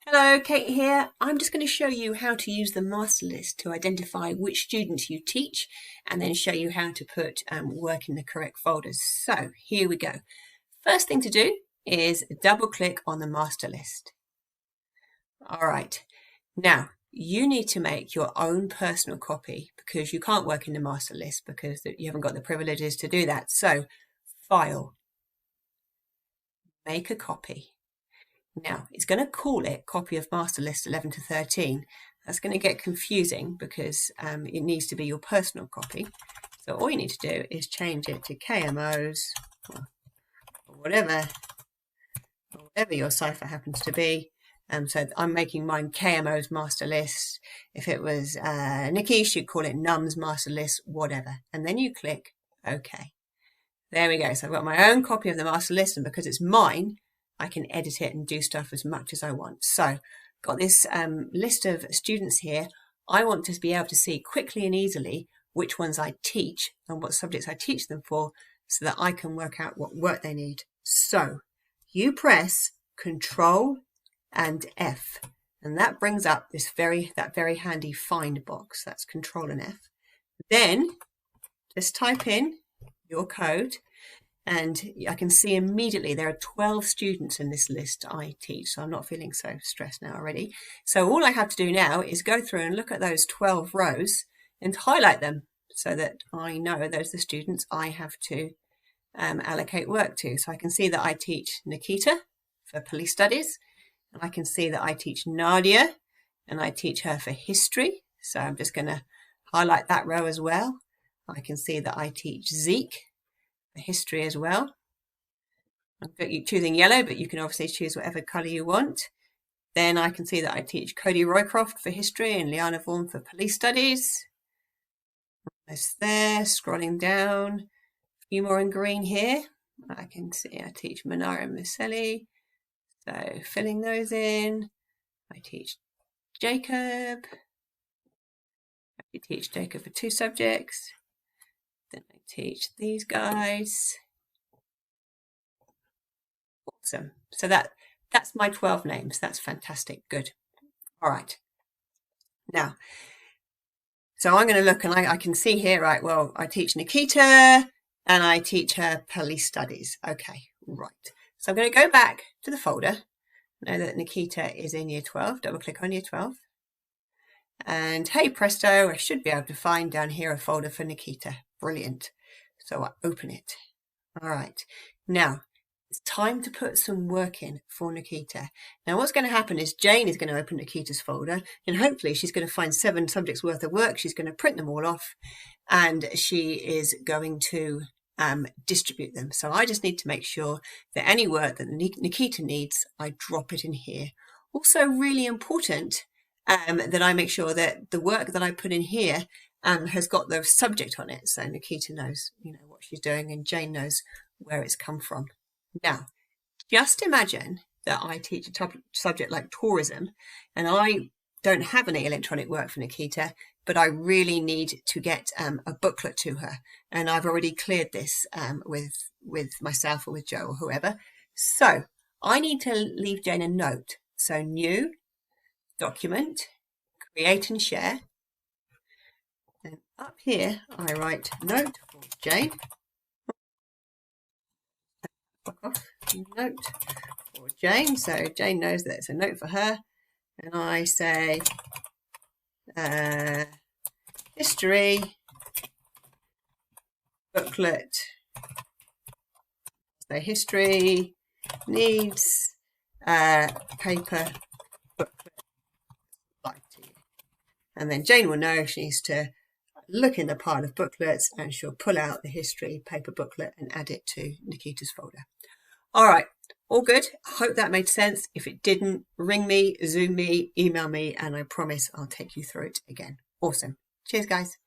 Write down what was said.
Hello, Kate here. I'm just going to show you how to use the master list to identify which students you teach and then show you how to put work in the correct folders. So here we go. First thing to do is double click on the master list. All right, now you need to make your own personal copy because you can't work in the master list because you haven't got the privileges to do that. So File, make a copy. Now, it's going to call it copy of master list 11 to 13. That's going to get confusing because it needs to be your personal copy. So all you need to do is change it to KMO's or whatever your cipher happens to be. So I'm making mine KMO's master list. If it was Nikki, she'd call it NUM's master list, whatever. And then you click OK. There we go. So I've got my own copy of the master list, and because it's mine, I can edit it and do stuff as much as I want. So got this list of students here. I want to be able to see quickly and easily which ones I teach and what subjects I teach them for so that I can work out what work they need. So you press Control and F, and that brings up this that very handy find box. That's Control and F. Then just type in your code. And I can see immediately there are 12 students in this list I teach, so I'm not feeling so stressed now already. So all I have to do now is go through and look at those 12 rows and highlight them so that I know those are the students I have to allocate work to. So I can see that I teach Nikita for police studies, and I can see that I teach Nadia, and I teach her for history. So I'm just going to highlight that row as well. I can see that I teach Zeke for history as well. I'm choosing yellow, but you can obviously choose whatever colour you want. Then I can see that I teach Cody Roycroft for history and Liana Vaughan for police studies. That's there. Scrolling down, a few more in green here. I can see I teach Manara Miseli. So filling those in. I teach Jacob. I teach Jacob for 2 subjects. Then I teach these guys. Awesome. So that's my 12 names. That's fantastic. Good. All right. Now, so I'm going to look and I can see here, right, well, I teach Nikita and I teach her police studies. Okay, right. So I'm going to go back to the folder. Know that Nikita is in year 12. Double click on year 12. And hey presto, I should be able to find down here a folder for Nikita. Brilliant. So I open it. All right. Now, it's time to put some work in for Nikita. Now, what's going to happen is Jane is going to open Nikita's folder, and hopefully she's going to find 7 subjects worth of work. She's going to print them all off, and she is going to distribute them. So I just need to make sure that any work that Nikita needs, I drop it in here. Also really important that I make sure that the work that I put in here has got the subject on it, so Nikita knows, what she's doing, and Jane knows where it's come from. Now, just imagine that I teach a subject like tourism, and I don't have any electronic work for Nikita, but I really need to get a booklet to her, and I've already cleared this with myself or with Joe or whoever. So I need to leave Jane a note. So new, document, create and share. And up here, I write note for Jane. Note for Jane. So Jane knows that it's a note for her. And I say history booklet. So history needs paper booklet. And then Jane will know she needs to look in the pile of booklets, and she'll pull out the history paper booklet and add it to Nikita's folder. All right, all good. I hope that made sense. If it didn't, ring me, Zoom me, email me, and I promise I'll take you through it again. Awesome. Cheers, guys.